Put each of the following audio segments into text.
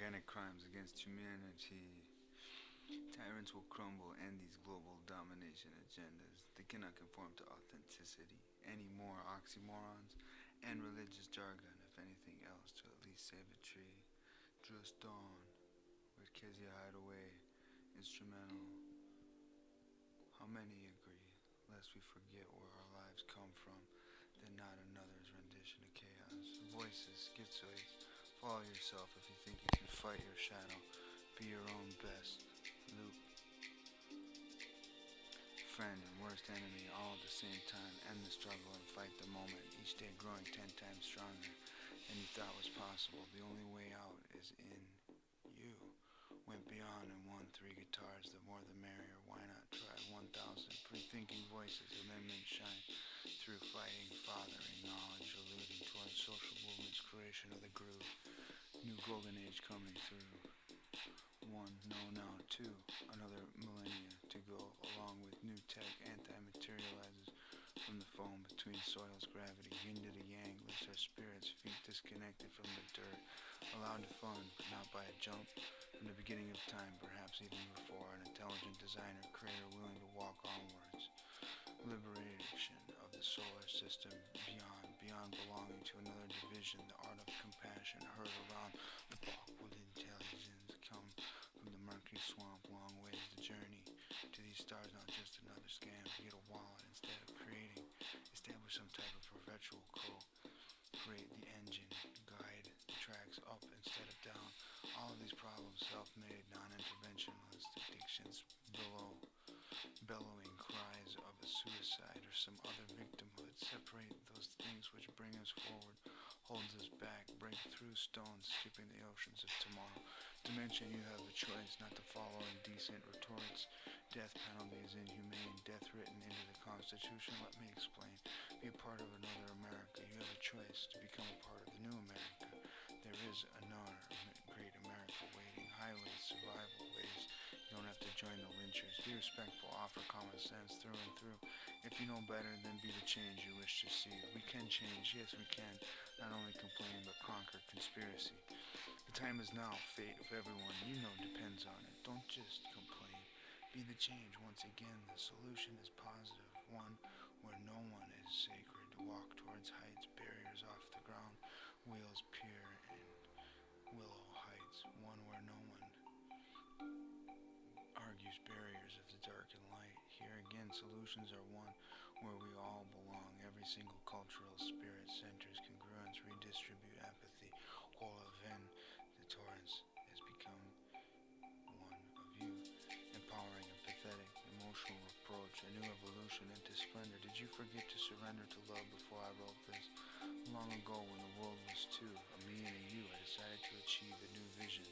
organic crimes against humanity. Tyrants will crumble and these global domination agendas. They cannot conform to authenticity. Any more oxymorons and religious jargon, if anything else, to at least save a tree. Just dawn, where Kezia Hideaway, instrumental. How many agree, lest we forget where our lives come from, that not another's rendition of chaos. Voices, schizoids, follow yourself if you think you can fight your shadow. Be your own best. Luke. Friend and worst enemy all at the same time. End the struggle and fight the moment. Each day growing 10 times stronger than you thought was possible. The only way out is in you. Went beyond and won 3 guitars. The more the merrier. Why not try 1,000 free-thinking voices? Amendments shine through fighting, fathering, knowledge, alluding towards social movements, creation of the groove. New golden age coming through. 1, no, now 2, another millennia to go, along with new tech, anti-materializes from the foam between soils, gravity, yin to the yang, lifts our spirits, feet disconnected from the dirt, allowed to fun, but not by a jump, from the beginning of time, perhaps even before, an intelligent designer, creator willing to walk onwards, liberation of the solar system, beyond belonging to another division, the art of compassion, heard around the block with intelligence, come from the murky swamp, long ways the journey to these stars, not just another scam to get a wallet instead of creating, establish some type of perpetual code, create the engine, guide the tracks up instead of down, all of these problems self-made, non-interventionalist addictions below, bellowing cries of a suicide or some other victimhood, separate those things which bring us forward, holds us back, break through stones, skipping the oceans of tomorrow. Dimension, you have a choice not to follow indecent retorts. Death penalty is inhumane, death written into the Constitution. Let me explain. Be a part of another America. You have a choice to become a part of the new America. There is another great America waiting. Highways, survival ways. You don't have to join the lynchers. Be respectful, offer common sense through and through. If you know better, then be the change you wish to see. We can change, yes we can. Not only complain, but conquer conspiracy. The time is now. Fate of everyone you know depends on it. Don't just complain. Be the change. Once again, the solution is positive. One where no one is sacred. Walk towards heights, barriers off the ground, wheels pure and willow heights. One where no one argues barriers of the dark and light. Here again, solutions are one where we all belong. Every single cultural spirit centers congruence, redistribute apathy. Whole event, the torrents has become one of you. Empowering, empathetic, emotional approach, a new evolution into splendor. Did you forget to surrender to love before I wrote this? Long ago when the world was two, a me and a you, I decided to achieve a new vision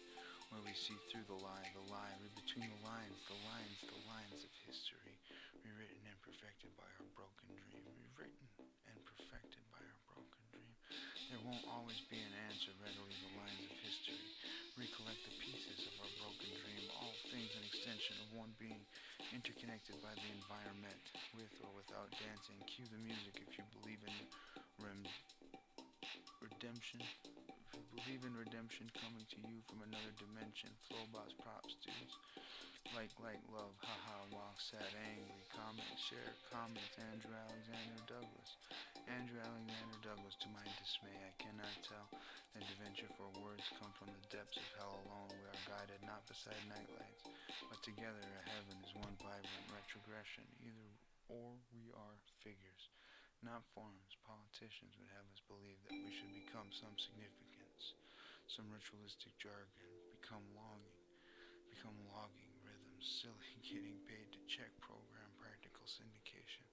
where we see through the lie, read between the lines of history, rewritten and perfected by our broken dream, rewritten and perfected by our broken dream. There won't always be an answer, readily the lines of history, recollect the pieces of our broken dream, all things an extension of one being, interconnected by the environment, with or without dancing. Cue the music if you believe in redemption. If you believe in redemption coming to you from another dimension, Flowbots props, dudes. Like, love, haha, walk, sad, angry, comment, share, comments, Andrew Alexander Douglas. Andrew Alexander Douglas, to my dismay, I cannot tell that to venture for words come from the depths of hell alone. We are guided not beside nightlights, but together a heaven is one vibrant retrogression. Either or we are figures, not forms. Politicians would have us believe that we should become some significance, some ritualistic jargon, become logging rhythms, silly getting paid to check program, practical syndication,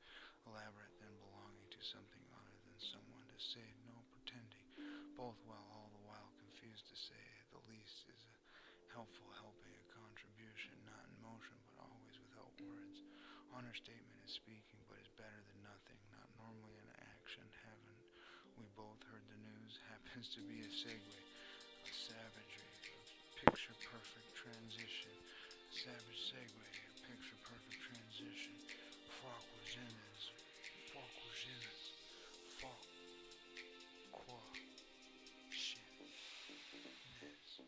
elaborate than belonging to something other than someone to say no pretending, both while all the while confused to say at the least is a helpful helping, a contribution, not in motion but always without words. Honor statement is speaking but is better than nothing, not normally an action. Haven't we both heard the news? Happens to be a segue, a savagery, a picture perfect transition, savage segue, a picture perfect transition. Fuck was in this, fuck was in this, fuck qua shit this.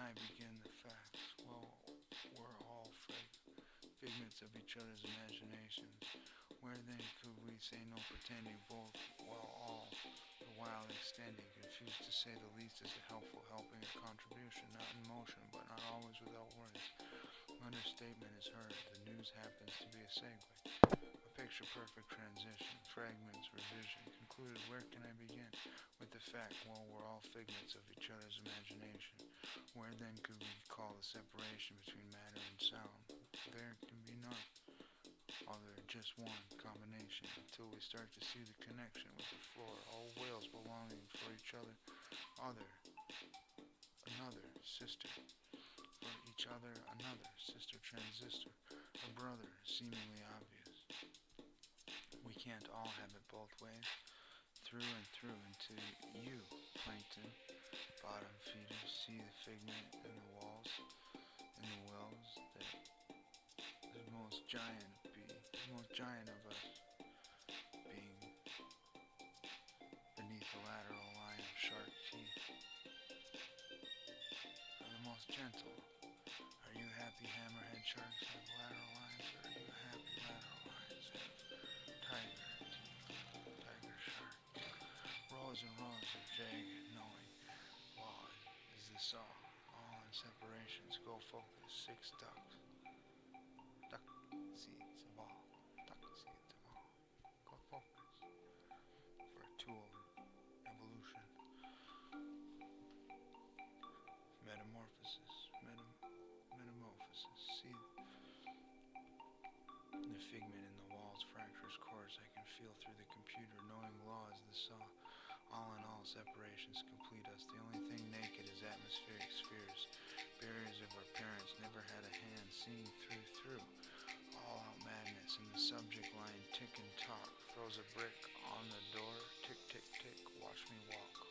I begin the facts? Well, we're all figments of each other's imaginations. Where then could we say no pretending both, while all the while extending, confused to say the least is a helpful helping a contribution, not in motion, but not always without words. Understatement is heard, the news happens to be a segue. A picture-perfect transition, fragments, revision, concluded, where can I begin? With the fact, well, we're all figments of each other's imagination. Where then could we call the separation between matter and sound? There can be none other, just one combination, until we start to see the connection with the floor, all whales belonging for each other, another, sister, for each other, another, sister transistor, a brother, seemingly obvious. We can't all have it both ways, through and through, into you, plankton, bottom feeders, see the figment in the walls, in the wells, that the most giant of us being beneath the lateral line of sharp teeth, are the most gentle. Are you happy hammerhead sharks have lateral lines, or are you happy lateral lines have tiger shark? Rows and rows of jagged, knowing wall is the saw, all in separations, go focus, 6 ducks. Duck seeds of all. Duck seeds of all. Go focus. For a tool in evolution. Metamorphosis. Metamorphosis. See the figment in the walls, fractures course. I can feel through the computer, knowing law is the saw. All in all, separations complete us. The only thing naked is atmospheric spheres. Barriers of our parents never had a hand seeing through. All out madness in the subject line, tick and talk. Throws a brick on the door, tick, tick, tick, watch me walk.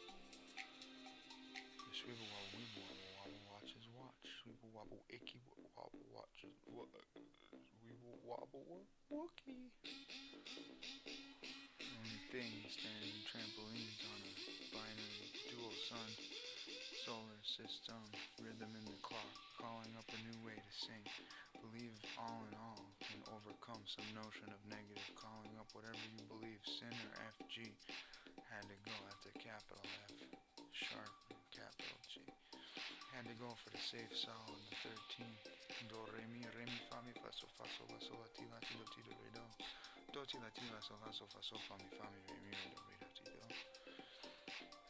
The swivel wobble, weeble wobble, wobble, watches watch. Swivel wobble, icky wobble, watches weeble wobble, wookie. Only thing standing trampolines on a binary dual sun solar system, rhythm in the clock, calling up a new way to sing. Believe all in all can overcome some notion of negative, calling up whatever you believe. Sin or FG had to go at the capital F, sharp and capital G. Had to go for the safe solid, the 13. Do, re, mi, fa, mi, fa, sol, la, sol, la, ti, do, ti, do, re, do. Do, ti, la, sol, fa, fa, mi, re, mi, re, do, ti, do.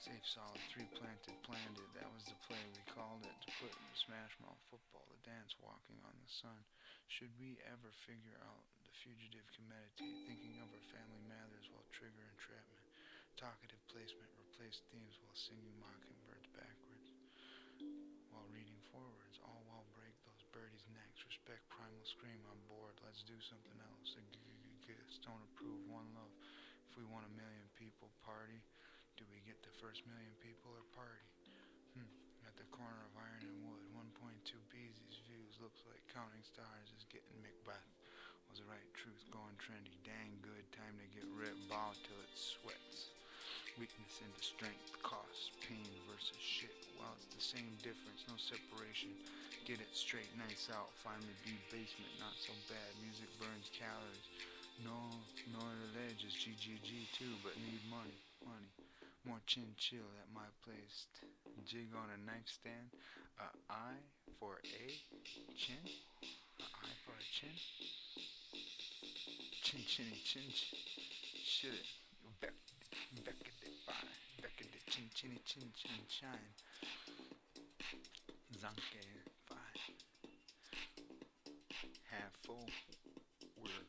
Safe solid, 3 planted, planned it. That was the play we called it. To put in the smash mouth football, the dance walking on the sun. Should we ever figure out the fugitive can meditate, thinking of our family matters while trigger entrapment. Talkative placement, replace themes while singing mockingbirds backwards. While reading forwards, all while break those birdies' necks. Respect primal scream on board. Let's do something else. Don't approve, one love. If we want 1 million people, party. Do we get the first 1 million people or party? At the corner of iron and wood, 1.2 Beezy's views looks like counting stars is getting Macbeth. Was the right truth going trendy? Dang good, time to get ripped, bow till it sweats. Weakness into strength, cost, pain versus shit. Well, it's the same difference, no separation. Get it straight, nice out. Finally be basement, not so bad. Music burns calories. No, nor the ledge is GGG too, but need money. More chin chill at my place. Jig on a nightstand. A eye for a chin. A eye for a chin. Chin chinny chin. Shit it. Beck it fine. Beck it chin chinny chin chin shine. Zanke fine. Half full. We're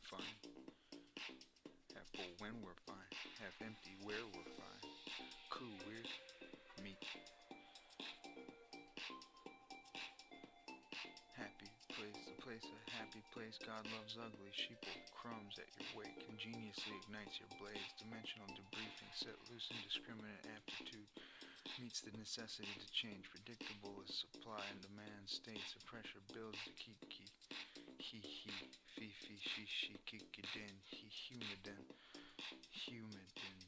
fine. Half full when we're fine. Half empty where we're fine. Cool, weird, meat. Happy place, the place a happy place. God loves ugly. Sheeple crumbs at your wake. Ingeniously ignites your blaze. Dimensional debriefing set loose indiscriminate aptitude. Meets the necessity to change. Predictable as supply and demand states. The pressure builds the kiki. He, fee, she, kiki, din. He, humidin. Humanity.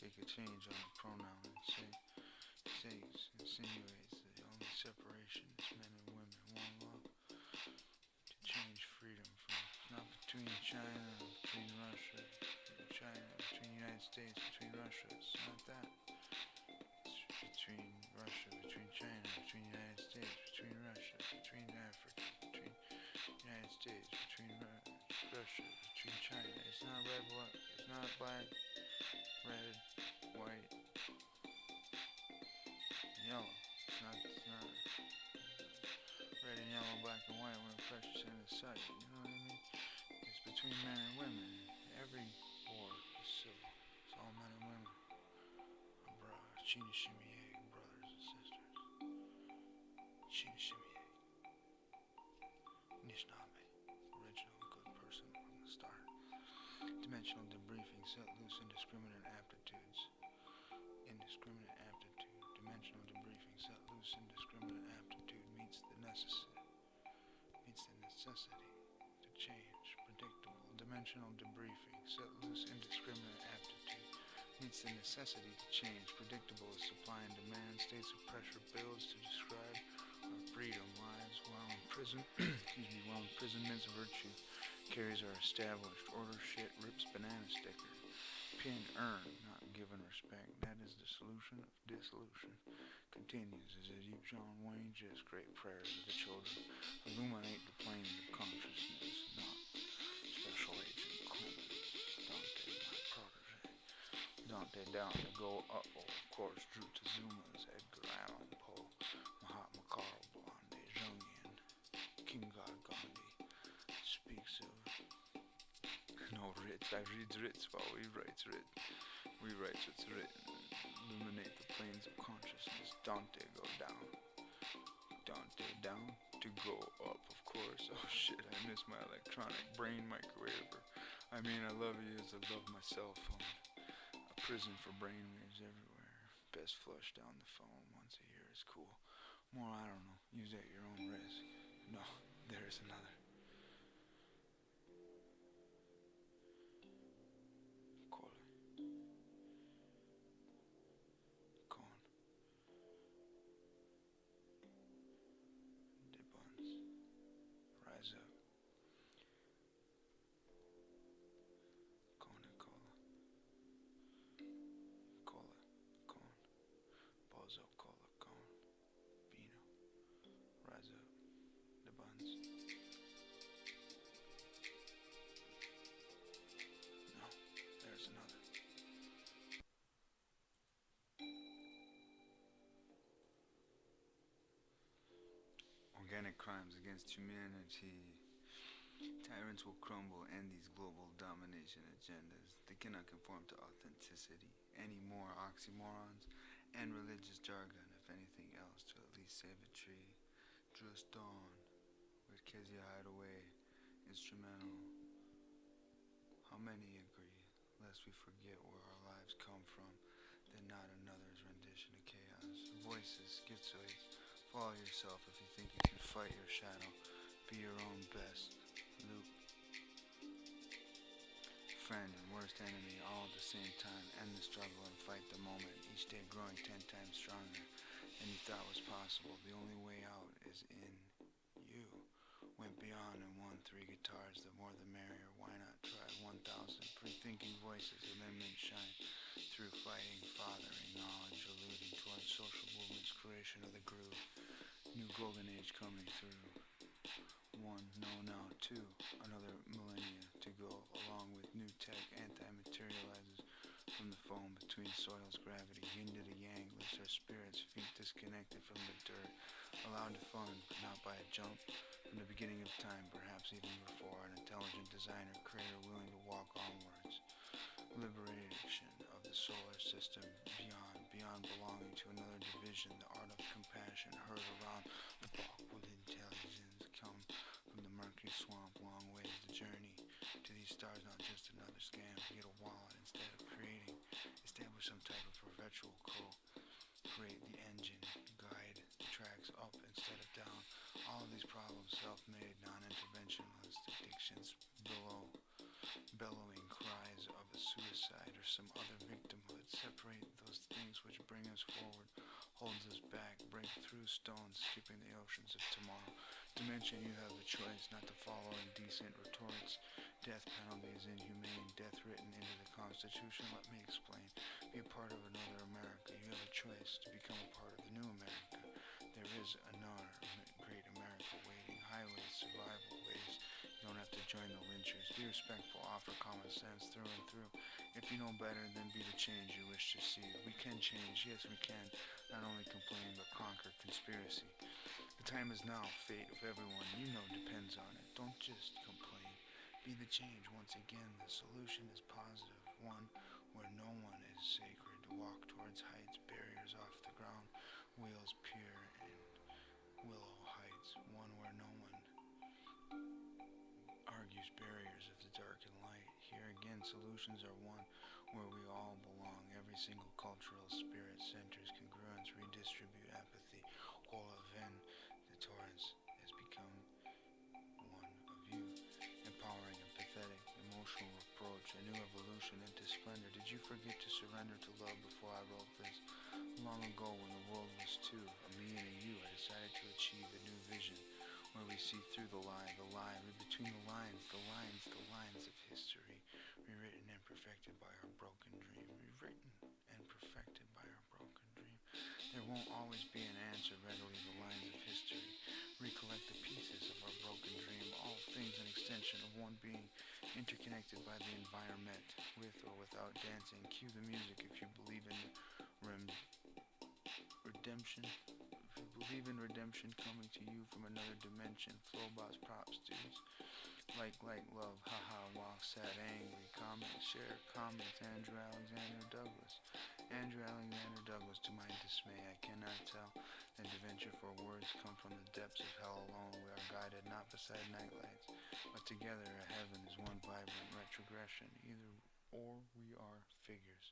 take a change on the pronoun and insinuates that the only separation is men and women, one love, to change freedom from, not between China, between Russia, China, between the United States, between Russia, it's not that. It's between Russia, between China, between the United States, between Russia, between Africa, between the United States, between Russia, between China. It's not red, white, it's not black, red, white, yellow. It's not red and yellow, black and white when precious in the sight. You know what I mean? It's between men and women. Every war is civil. It's all men and women. Chini shimmy egg, brothers and sisters. Chini shimmy egg. Nishname. Original good person from the start. Dimensional debriefing set loose indiscriminate aptitudes. Indiscriminate aptitude. Dimensional debriefing set loose indiscriminate aptitude meets the necessity to change. Predictable. Dimensional debriefing set loose indiscriminate aptitude meets the necessity to change. Predictable as supply and demand. States of pressure builds to describe our freedom lives while imprisonment's virtue carries our established order. Shit rips banana sticker. Pin earn, not given respect. That is the solution of dissolution. Continues as a deep John Wayne just great prayers of the children. Illuminate the planes of consciousness, not special agent Clemens. Dante, my protege. Dante down to go uh-oh, of course, Drew Tezuma's Edgar Allan Poe, Mahatma Karl Blonde, Jungian, King God Gandhi speaks of no writs, I read writs while we writes writ. We writes what's written. Illuminate the planes of consciousness. Dante go down. Dante down to go up, of course. Oh shit, I miss my electronic brain microwaver. I mean, I love you as I love my cell phone. A prison for brainwaves everywhere. Best flush down the phone once a year is cool. More, I don't know. Use at your own risk. No, there's another. Rise up. Coca-Cola. Cola. Con. Bozo. Cola. Con. Vino. Rise up. The buns. No. There's another. Organic crimes against humanity. Tyrants will crumble and these global domination agendas. They cannot conform to authenticity. Any more oxymorons and religious jargon, if anything else, to at least save a tree. Just dawn, with Kezia Hideaway, instrumental. How many agree, lest we forget where our lives come from, then not another's rendition of chaos. Voices, schizoids. Follow yourself if you think you can fight your shadow. Be your own best. Loop. Friend and worst enemy all at the same time. End the struggle and fight the moment. Each day growing 10 times stronger than you thought was possible. The only way out is in you. Went beyond and won 3 guitars. The more the merrier. Why not try 1,000 pre-thinking voices and then make shine through fighting, fathering, knowledge, alluding towards social movements, creation of the groove. New golden age coming through. 1, no, now 2, another millennia to go, along with new tech, anti-materializes from the foam between soil's gravity, yin to the yang, lifts our spirits, feet disconnected from the dirt, allowed to fund, but not by a jump, from the beginning of time, perhaps even before, an intelligent designer, creator willing to walk onwards, liberation of the solar system, beyond belonging to another division, the art of compassion, heard around the block with intelligence, come from the murky swamp, long ways the journey to these stars, not just another scam, to get a wallet instead of creating, establish some type of perpetual create the engine, guide the tracks up instead of down, all of these problems, self-made, non-interventionalist addictions, bellowing cries of a suicide, or some other victimhood. Separate those things which bring us forward, holds us back, break through stones, skipping the oceans of tomorrow. Dimension, you have a choice not to follow indecent retorts. Death penalty is inhumane, death written into the Constitution. Let me explain. Be a part of another America. You have a choice to become a part of the new America. There is another great America waiting. Highways, survival ways. You don't have to join the lynchers. Be respectful, offer common sense through and through. If you know better, then be the change you wish to see. We can change, yes we can. Not only complain, but conquer conspiracy. The time is now. Fate of everyone you know depends on it. Don't just complain. Be the change once again. The solution is positive. One where no one is sacred. To walk towards heights, barriers off the ground. Wheels pure and willow heights. One where no one argues barriers of the dark and light. Here again, solutions are one where we all belong. Every single cultural spirit centers congruence, redistribute apathy. All of the torrents has become one of you. Empowering and pathetic, emotional reproach, a new evolution into splendor. Did you forget to surrender to love before I wrote this? Long ago when the world was two, a me and a you, I decided to achieve a new vision where we see through the lie, read between the lines, the lines of history, rewritten and perfected by our broken dream, rewritten and perfected by our broken dream. There won't always be an answer, readily the lines of history, recollect the pieces of our broken dream, all things an extension of one being, interconnected by the environment, with or without dancing. Cue the music if you believe in redemption. If you believe in redemption coming to you from another dimension. Flowbots, props, dudes. Like, love, haha, walk, sad, angry. Comment, share, comments. Andrew Alexander Douglas. Andrew Alexander Douglas, to my dismay, I cannot tell that to venture for words come from the depths of hell alone. We are guided not beside nightlights, but together a heaven is one vibrant retrogression. Either or we are figures,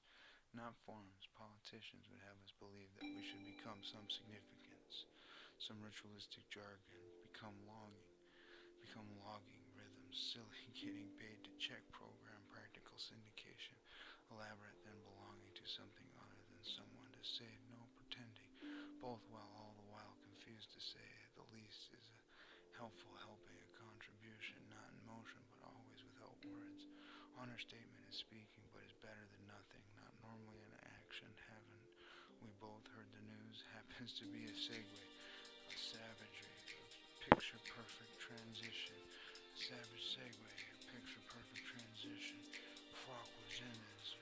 not forms. Politicians would have us believe that we should become some significance, some ritualistic jargon, become logging rhythms, silly getting paid to check program, practical syndication, elaborate than belonging to something other than someone to save, no pretending, both while all the while confused to say at the least is a helpful helping, a contribution, not in motion but always without words. Honor statement is speaking but is better than nothing, not normally an action. Haven't we both heard the news? Happens to be a segue, a savagery, a picture perfect transition, a savage segue, a picture perfect transition. Fuck was in this,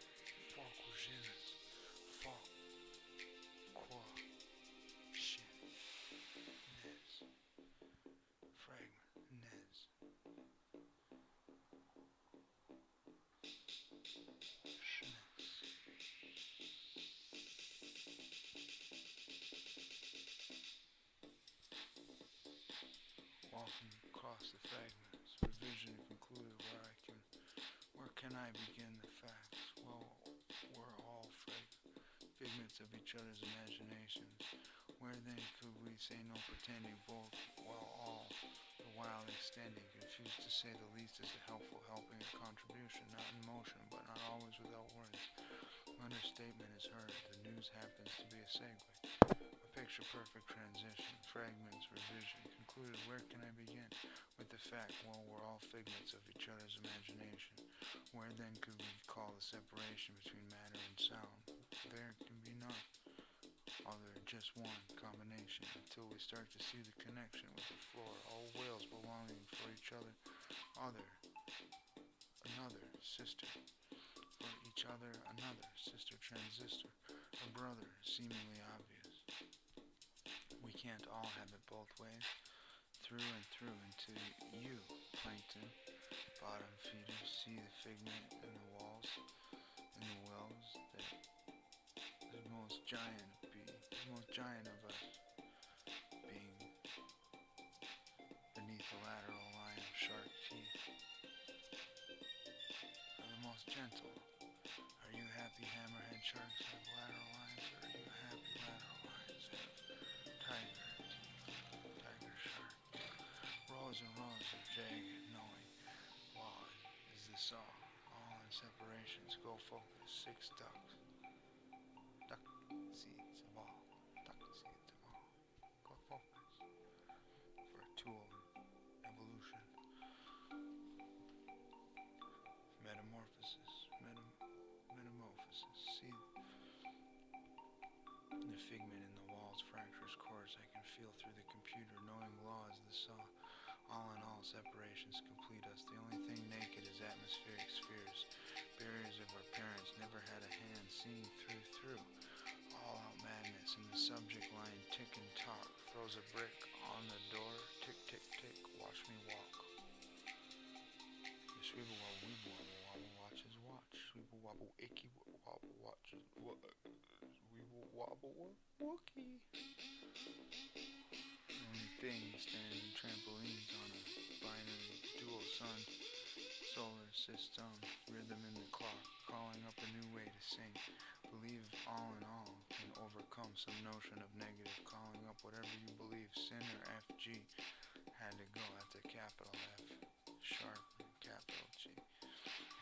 fuck was in this, fuck qua shit, nez, fragment, nez. Walking across the fragments, revision concluded where can I begin the facts? Well, we're all figments of each other's imaginations. Where then could we say no pretending, both while all the while extending, confused to say the least is a helpful helping, a contribution, not in motion, but not always without words. Understatement is heard, the news happens to be a segue. A picture perfect transition, fragments, revision, concluded where can I begin? With the fact, well, we're all figments of each other's imagination. Where then could we call the separation between matter and sound? There can be none. Other, just one combination, until we start to see the connection with the floor, all whales belonging for each other, another, sister, for each other, another, sister transistor, a brother, seemingly obvious. We can't all have it both ways, through and through into you, plankton, bottom feeders, see the figment in the walls, in the wells, that the most giant of us being beneath the lateral line of shark teeth, are the most gentle. Are you happy hammerhead sharks have lateral lines, or are you happy lateral lines have tiger shark? Rows and rows of jagged, knowing, wow, is this all? All in separations, go 6 ducks. Duck seeds of all. Duck seeds of all. Go focus. For a tool in evolution. Metamorphosis. Metamorphosis. See the figment in the walls fractures course. I can feel through the computer, knowing laws, the saw. All in all, separations complete us. The only thing naked is atmospheric spheres. Barriers of our parents never had a hand seeing through. All out madness in the subject line, tick and talk. Throws a brick on the door, tick, tick, tick, watch me walk. The swivel wobble, weeble wobble, wobble, watches watch. Swivel wobble, icky wobble, watches what? Weeble wobble, wookie. Only thing standing trampolines on a binary dual sun. Solar system, rhythm in the clock, calling up a new way to sing. Believe all in all can overcome some notion of negative, calling up whatever you believe. Sin or FG had to go at the capital F, sharp and capital G.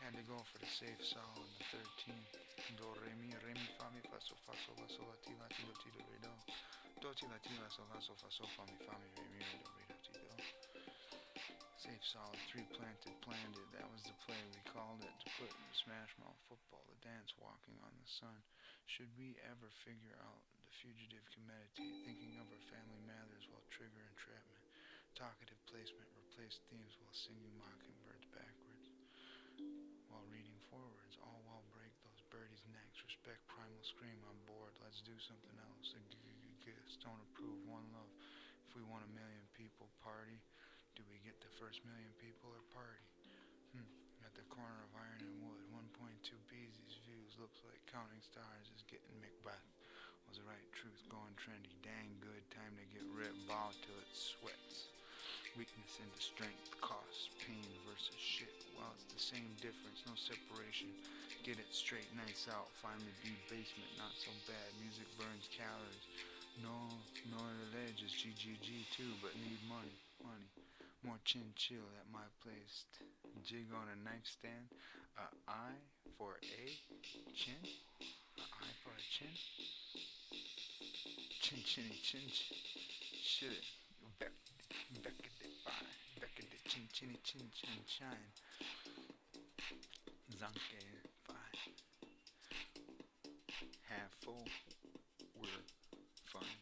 Had to go for the safe solid, the 13. Do, re, mi, fa, mi, fa, so, la, ti, do, ti, do, re, do. Do, ti, la, so, fa, fa, mi, re, mi, re, do, ti, do. Safe solid, 3 planted, planned it. That was the play, we called it. To put in the smash mouth football, the dance walking on the sun. Should we ever figure out the fugitive can meditate, thinking of our family matters while trigger entrapment. Talkative placement, replace themes while singing mockingbirds backwards. While reading forwards, all while break those birdies' necks. Respect primal scream on board. Let's do something else. Don't approve, one love. If we want 1 million people, party. Do we get the first 1 million people or party? At the corner of iron and wood, 1.2 Beezy's views looks like counting stars is getting Macbeth. Was the right truth going trendy? Dang good, time to get ripped, bow till it sweats. Weakness into strength, cost, pain versus shit. Well, it's the same difference, no separation. Get it straight, nights out, finally be basement, not so bad. Music burns calories. No ledge is GGG too, but need money. More chin chill at my place. Jig on a nightstand. A eye for a chin. A eye for a chin. Chin. Shit it. Beck it fine. Beck it chin shine. Zanke fine. Half full. We're fine.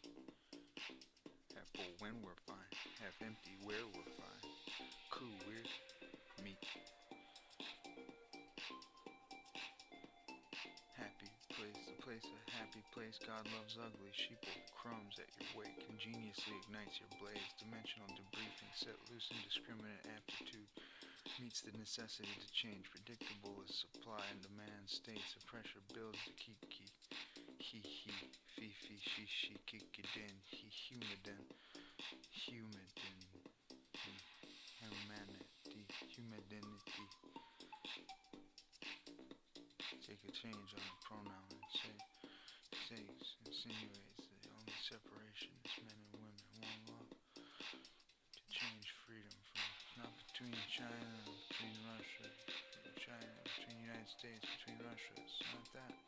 Half full when we're fine. Half empty where we're fine. Cool, weird, meat. Happy place, the place a happy place. God loves ugly. Sheeple crumbs at your wake. Ingeniously ignites your blaze. Dimensional debriefing. Set loose indiscriminate aptitude. Meets the necessity to change. Predictable as supply and demand states. The pressure builds the kiki. He, fee, she, kikidin. He, humidin. Humidity. Take a change on a pronoun and insinuates that the only separation is men and women, one love. To change freedom from, not between China, between Russia, between United States, between Russia. It's not that.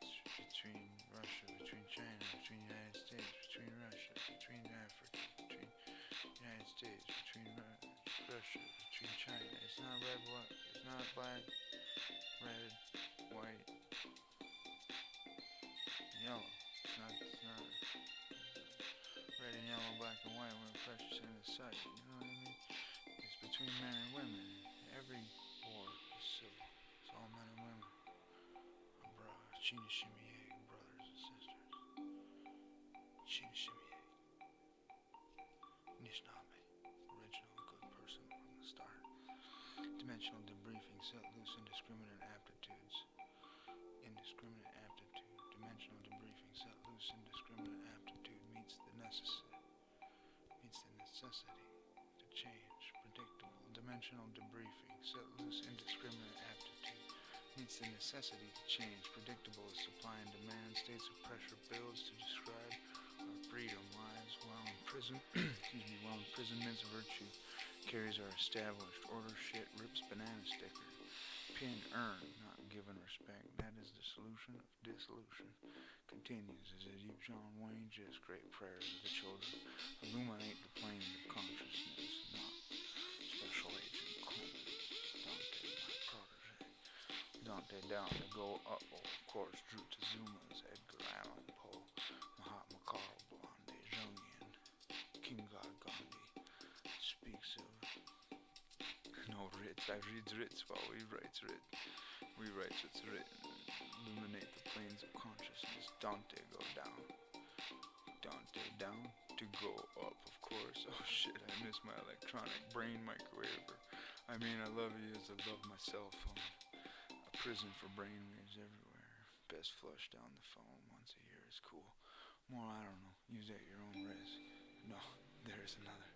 It's between Russia, between China, between United States, between Russia, between Africa, between United States, between Russia, between China. It's not red, white. It's not black, red, white, yellow. It's not red and yellow, black and white when precious in the sight. You know what I mean? It's between men and women. Every war is civil. It's all men and women. Chini shimmy brothers and sisters. Chini shimmy. Nishname. Original good person from the start. Dimensional debriefing. Set loose indiscriminate aptitudes. Dimensional debriefing. Set loose indiscriminate aptitude meets the necessity to change. Predictable. Dimensional debriefing. Set loose indiscriminate aptitude meets the necessity to change. Predictable as supply and demand. States of pressure builds to describe our freedom lives while imprisonment's virtue carries our established order. Shit rips banana sticker. Pin earn, not given respect. That is the solution of dissolution. Continues as Deep John Wayne, just great prayers of the children. Illuminate the plane of consciousness, not special agent Coleman. Dante, my protege. Dante down to go up, of course, Drew Tezuma's Edgar Allan Poe, Mahatma Karl Blonde, Jungian, King God Gandhi speaks of no writs. I reads writs while we writes writ. We writes what's written. Illuminate the planes of consciousness. Dante go down. Dante down to go up, of course. Oh shit, I miss my electronic brain microwaver. I mean, I love you as I love my cell phone. A prison for brainwaves everywhere. Best flush down the phone once a year is cool. More, I don't know. Use at your own risk. No, there's another.